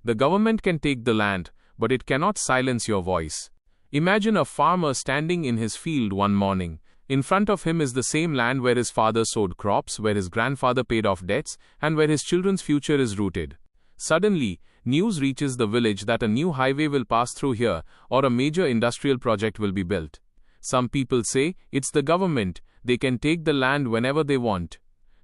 The government can take the land, but it cannot silence your voice. Imagine a farmer standing in his field one morning. In front of him is the same land where his father sowed crops, where his grandfather paid off debts, and where his children's future is rooted. Suddenly, news reaches the village that a new highway will pass through here, or a major industrial project will be built. Some people say, it's the government, they can take the land whenever they want.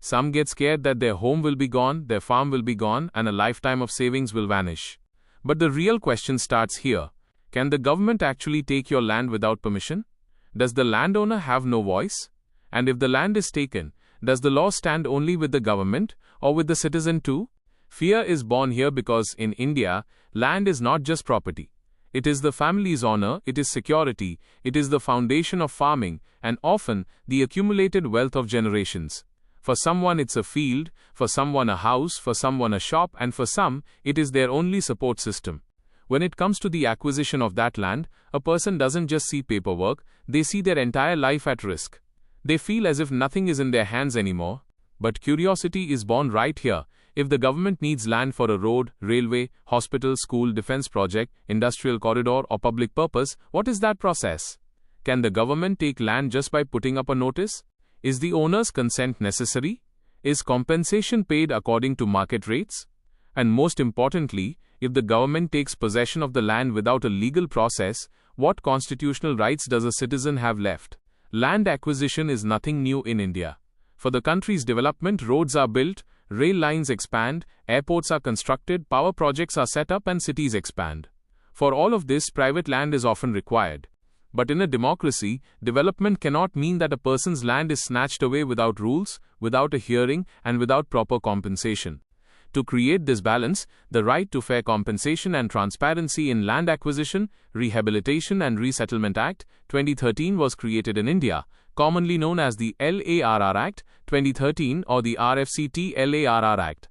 Some get scared that their home will be gone, their farm will be gone, and a lifetime of savings will vanish. But the real question starts here. Can the government actually take your land without permission? Does the landowner have no voice? And if the land is taken, does the law stand only with the government, or with the citizen too? Fear is born here because, in India, land is not just property. It is the family's honor, it is security, it is the foundation of farming, and often, the accumulated wealth of generations. For someone it's a field, for someone a house, for someone a shop, and for some, it is their only support system. When it comes to the acquisition of that land, a person doesn't just see paperwork, they see their entire life at risk. They feel as if nothing is in their hands anymore. But curiosity is born right here. If the government needs land for a road, railway, hospital, school, defense project, industrial corridor, or public purpose, what is that process? Can the government take land just by putting up a notice? Is the owner's consent necessary? Is compensation paid according to market rates? And most importantly, if the government takes possession of the land without a legal process, what constitutional rights does a citizen have left? Land acquisition is nothing new in India. For the country's development, roads are built, rail lines expand, airports are constructed, power projects are set up, and cities expand. For all of this, private land is often required. But in a democracy, development cannot mean that a person's land is snatched away without rules, without a hearing, and without proper compensation. To create this balance, the right to fair compensation and transparency in Land Acquisition, Rehabilitation and Resettlement Act, 2013 was created in India, commonly known as the LARR Act, 2013 or the RFCTLARR Act.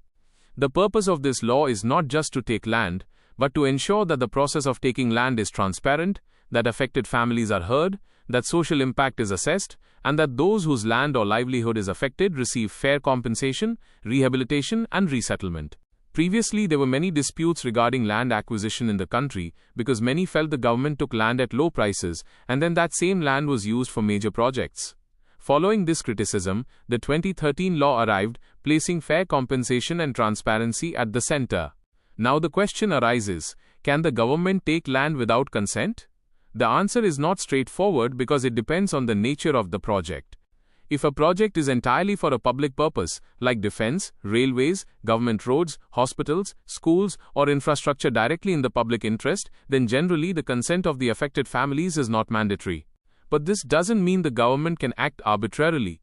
The purpose of this law is not just to take land, but to ensure that the process of taking land is transparent, that affected families are heard, that social impact is assessed, and that those whose land or livelihood is affected receive fair compensation, rehabilitation, and resettlement. Previously, there were many disputes regarding land acquisition in the country because many felt the government took land at low prices and then that same land was used for major projects. Following this criticism, the 2013 law arrived, placing fair compensation and transparency at the center. Now the question arises, can the government take land without consent? The answer is not straightforward because it depends on the nature of the project. If a project is entirely for a public purpose, like defense, railways, government roads, hospitals, schools, or infrastructure directly in the public interest, then generally the consent of the affected families is not mandatory. But this doesn't mean the government can act arbitrarily.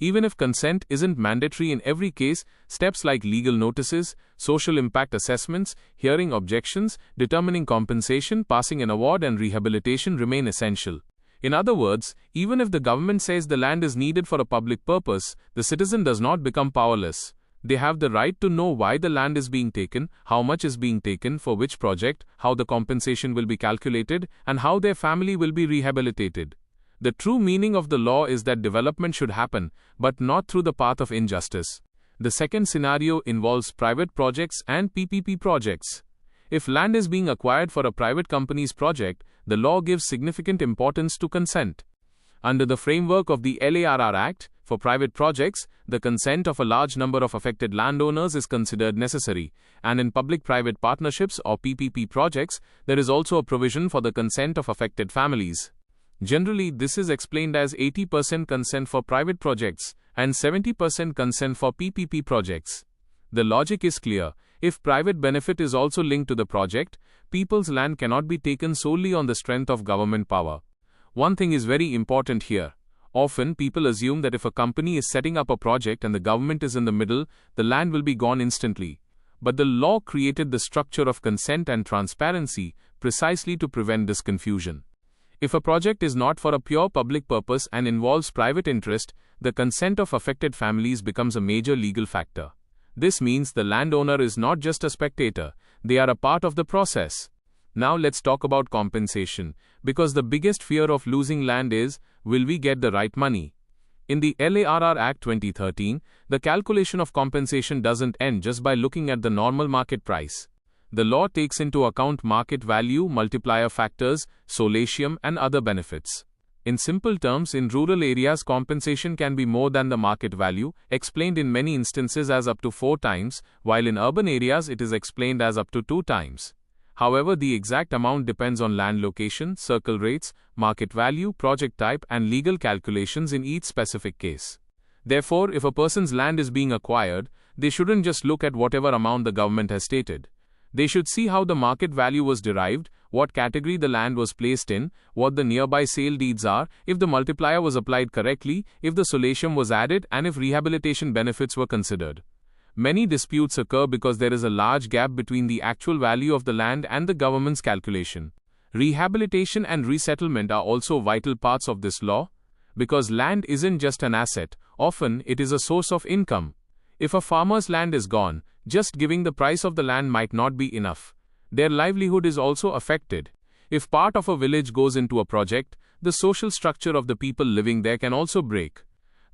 Even if consent isn't mandatory in every case, steps like legal notices, social impact assessments, hearing objections, determining compensation, passing an award, and rehabilitation remain essential. In other words, even if the government says the land is needed for a public purpose, the citizen does not become powerless. They have the right to know why the land is being taken, how much is being taken, for which project, how the compensation will be calculated, and how their family will be rehabilitated. The true meaning of the law is that development should happen, but not through the path of injustice. The second scenario involves private projects and PPP projects. If land is being acquired for a private company's project, the law gives significant importance to consent. Under the framework of the LARR Act, for private projects, the consent of a large number of affected landowners is considered necessary, and in public-private partnerships or PPP projects, there is also a provision for the consent of affected families. Generally, this is explained as 80% consent for private projects and 70% consent for PPP projects. The logic is clear. If private benefit is also linked to the project, people's land cannot be taken solely on the strength of government power. One thing is very important here. Often, people assume that if a company is setting up a project and the government is in the middle, the land will be gone instantly. But the law created the structure of consent and transparency precisely to prevent this confusion. If a project is not for a pure public purpose and involves private interest, the consent of affected families becomes a major legal factor. This means the landowner is not just a spectator, they are a part of the process. Now let's talk about compensation, because the biggest fear of losing land is, will we get the right money? In the LARR Act 2013, the calculation of compensation doesn't end just by looking at the normal market price. The law takes into account market value, multiplier factors, solatium, and other benefits. In simple terms, in rural areas, compensation can be more than the market value, explained in many instances as up to 4 times, while in urban areas it is explained as up to 2 times. However, the exact amount depends on land location, circle rates, market value, project type, and legal calculations in each specific case. Therefore, if a person's land is being acquired, they shouldn't just look at whatever amount the government has stated. They should see how the market value was derived, what category the land was placed in, what the nearby sale deeds are, if the multiplier was applied correctly, if the solatium was added, and if rehabilitation benefits were considered. Many disputes occur because there is a large gap between the actual value of the land and the government's calculation. Rehabilitation and resettlement are also vital parts of this law, because land isn't just an asset, often it is a source of income. If a farmer's land is gone, just giving the price of the land might not be enough. Their livelihood is also affected. If part of a village goes into a project, the social structure of the people living there can also break.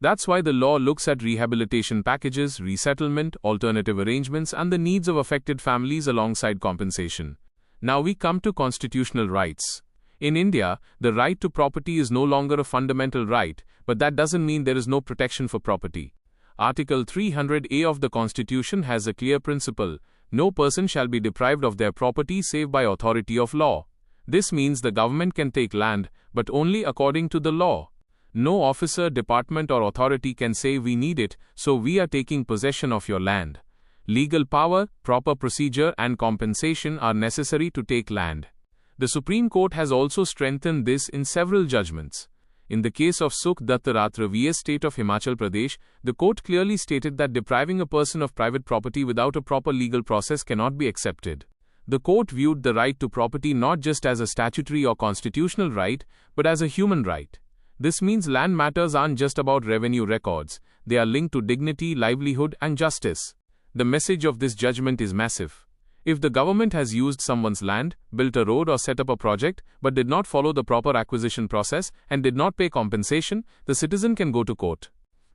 That's why the law looks at rehabilitation packages, resettlement, alternative arrangements, and the needs of affected families alongside compensation. Now we come to constitutional rights. In India, the right to property is no longer a fundamental right, but that doesn't mean there is no protection for property. Article 300A of the Constitution has a clear principle: no person shall be deprived of their property save by authority of law. This means the government can take land, but only according to the law. No officer, department, or authority can say we need it, so we are taking possession of your land. Legal power, proper procedure, and compensation are necessary to take land. The Supreme Court has also strengthened this in several judgments. In the case of 𝐮𝐩𝐥𝐸𝐿 vs State of Himachal Pradesh, the court clearly stated that depriving a person of private property without a proper legal process cannot be accepted. The court viewed the right to property not just as a statutory or constitutional right, but as a human right. This means land matters aren't just about revenue records, they are linked to dignity, livelihood, and justice. The message of this judgment is massive. If the government has used someone's land, built a road or set up a project, but did not follow the proper acquisition process and did not pay compensation, the citizen can go to court.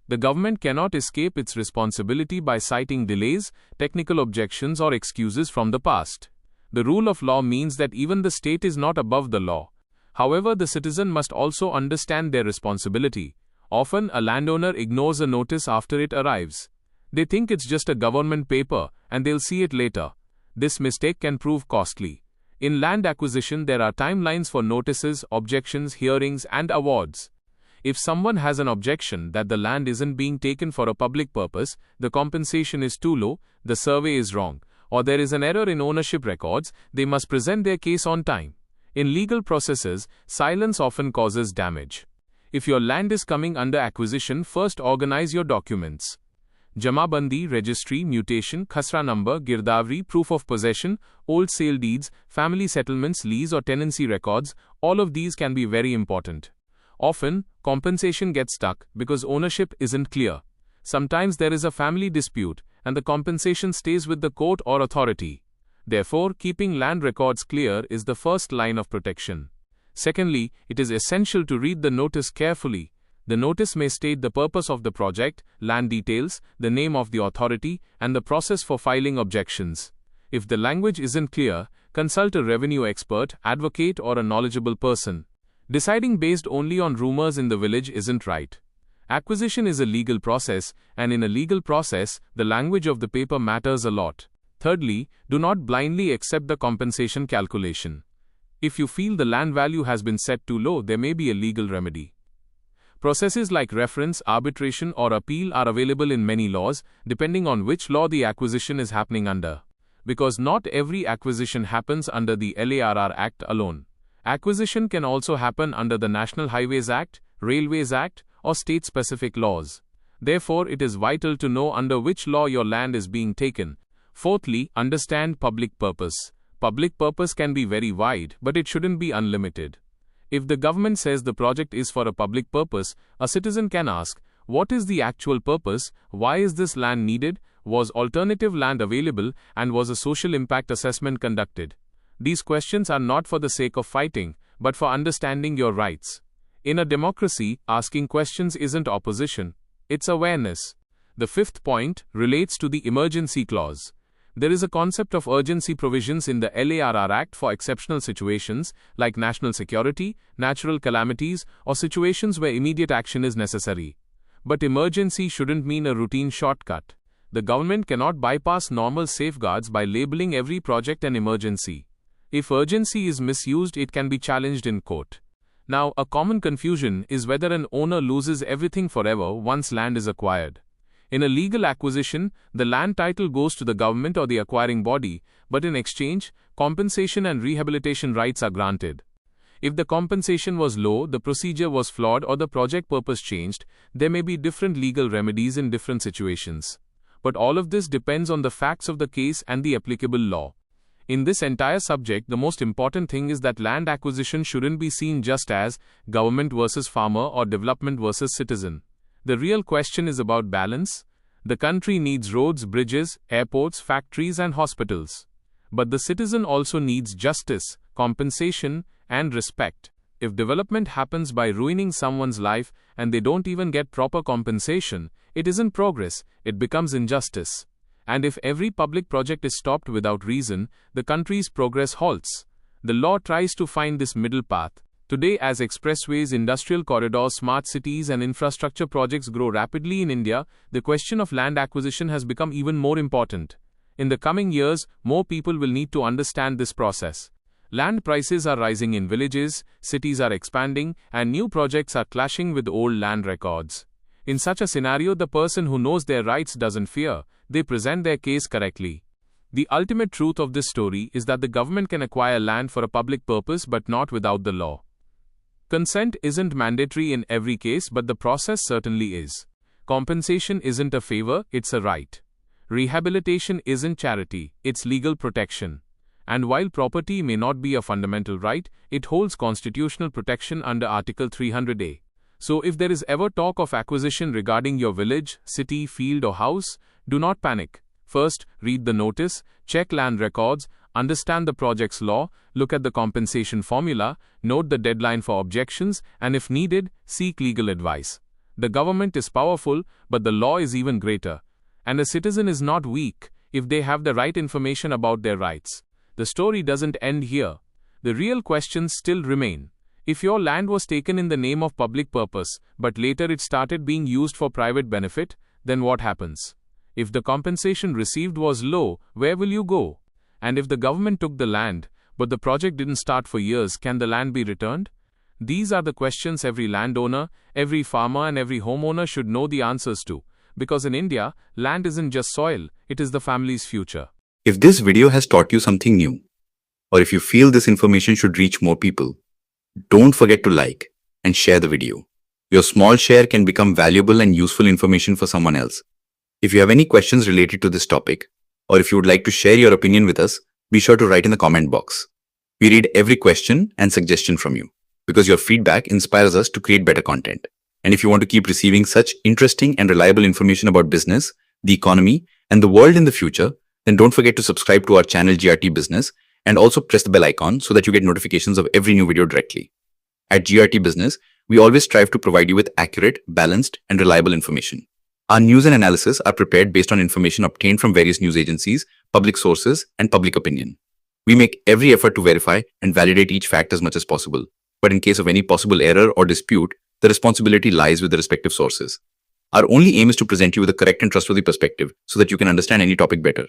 The government cannot escape its responsibility by citing delays, technical objections, or excuses from the past. The rule of law means that even the state is not above the law. However, the citizen must also understand their responsibility. Often, a landowner ignores a notice after it arrives. They think it's just a government paper, and they'll see it later. This mistake can prove costly. In land acquisition, there are timelines for notices, objections, hearings, and awards. If someone has an objection that the land isn't being taken for a public purpose, the compensation is too low, the survey is wrong, or there is an error in ownership records, they must present their case on time. In legal processes, silence often causes damage. If your land is coming under acquisition, first organize your documents. Jamabandi, registry, mutation, khasra number, girdavri, proof of possession, old sale deeds, family settlements, lease or tenancy records, all of these can be very important. Often, compensation gets stuck because ownership isn't clear. Sometimes there is a family dispute, and the compensation stays with the court or authority. Therefore, keeping land records clear is the first line of protection. Secondly, it is essential to read the notice carefully. The notice may state the purpose of the project, land details, the name of the authority, and the process for filing objections. If the language isn't clear, consult a revenue expert, advocate, or a knowledgeable person. Deciding based only on rumors in the village isn't right. Acquisition is a legal process, and in a legal process, the language of the paper matters a lot. Thirdly, do not blindly accept the compensation calculation. If you feel the land value has been set too low, there may be a legal remedy. Processes like reference, arbitration, or appeal are available in many laws, depending on which law the acquisition is happening under. Because not every acquisition happens under the LARR Act alone. Acquisition can also happen under the National Highways Act, Railways Act, or state-specific laws. Therefore, it is vital to know under which law your land is being taken. Fourthly, understand public purpose. Public purpose can be very wide, but it shouldn't be unlimited. If the government says the project is for a public purpose, a citizen can ask, what is the actual purpose? Why is this land needed? Was alternative land available? And was a social impact assessment conducted? These questions are not for the sake of fighting, but for understanding your rights. In a democracy, asking questions isn't opposition, it's awareness. The fifth point relates to the emergency clause. There is a concept of urgency provisions in the LARR Act for exceptional situations like national security, natural calamities, or situations where immediate action is necessary. But emergency shouldn't mean a routine shortcut. The government cannot bypass normal safeguards by labeling every project an emergency. If urgency is misused, it can be challenged in court. Now, a common confusion is whether an owner loses everything forever once land is acquired. In a legal acquisition, the land title goes to the government or the acquiring body, but in exchange, compensation and rehabilitation rights are granted. If the compensation was low, the procedure was flawed, or the project purpose changed, there may be different legal remedies in different situations. But all of this depends on the facts of the case and the applicable law. In this entire subject, the most important thing is that land acquisition shouldn't be seen just as government versus farmer or development versus citizen. The real question is about balance. The country needs roads, bridges, airports, factories, and hospitals. But the citizen also needs justice, compensation, and respect. If development happens by ruining someone's life and they don't even get proper compensation, it isn't progress, it becomes injustice. And if every public project is stopped without reason, the country's progress halts. The law tries to find this middle path. Today, as expressways, industrial corridors, smart cities, and infrastructure projects grow rapidly in India, the question of land acquisition has become even more important. In the coming years, more people will need to understand this process. Land prices are rising in villages, cities are expanding, and new projects are clashing with old land records. In such a scenario, the person who knows their rights doesn't fear, they present their case correctly. The ultimate truth of this story is that the government can acquire land for a public purpose but not without the law. Consent isn't mandatory in every case, but the process certainly is. Compensation isn't a favor, it's a right. Rehabilitation isn't charity, it's legal protection. And while property may not be a fundamental right, it holds constitutional protection under Article 300A. So if there is ever talk of acquisition regarding your village, city, field, or house, do not panic. First, read the notice, check land records, understand the project's law, look at the compensation formula, note the deadline for objections, and if needed, seek legal advice. The government is powerful, but the law is even greater. And a citizen is not weak if they have the right information about their rights. The story doesn't end here. The real questions still remain. If your land was taken in the name of public purpose, but later it started being used for private benefit, then what happens? If the compensation received was low, where will you go? And if the government took the land, but the project didn't start for years, can the land be returned? These are the questions every landowner, every farmer, and every homeowner should know the answers to. Because in India, land isn't just soil, it is the family's future. If this video has taught you something new, or if you feel this information should reach more people, don't forget to like and share the video. Your small share can become valuable and useful information for someone else. If you have any questions related to this topic, or if you would like to share your opinion with us, be sure to write in the comment box. We read every question and suggestion from you, because your feedback inspires us to create better content. And if you want to keep receiving such interesting and reliable information about business, the economy, and the world in the future, then don't forget to subscribe to our channel GRT Business and also press the bell icon so that you get notifications of every new video directly. At GRT Business, we always strive to provide you with accurate, balanced, and reliable information. Our news and analysis are prepared based on information obtained from various news agencies, public sources, and public opinion. We make every effort to verify and validate each fact as much as possible. But in case of any possible error or dispute, the responsibility lies with the respective sources. Our only aim is to present you with a correct and trustworthy perspective so that you can understand any topic better.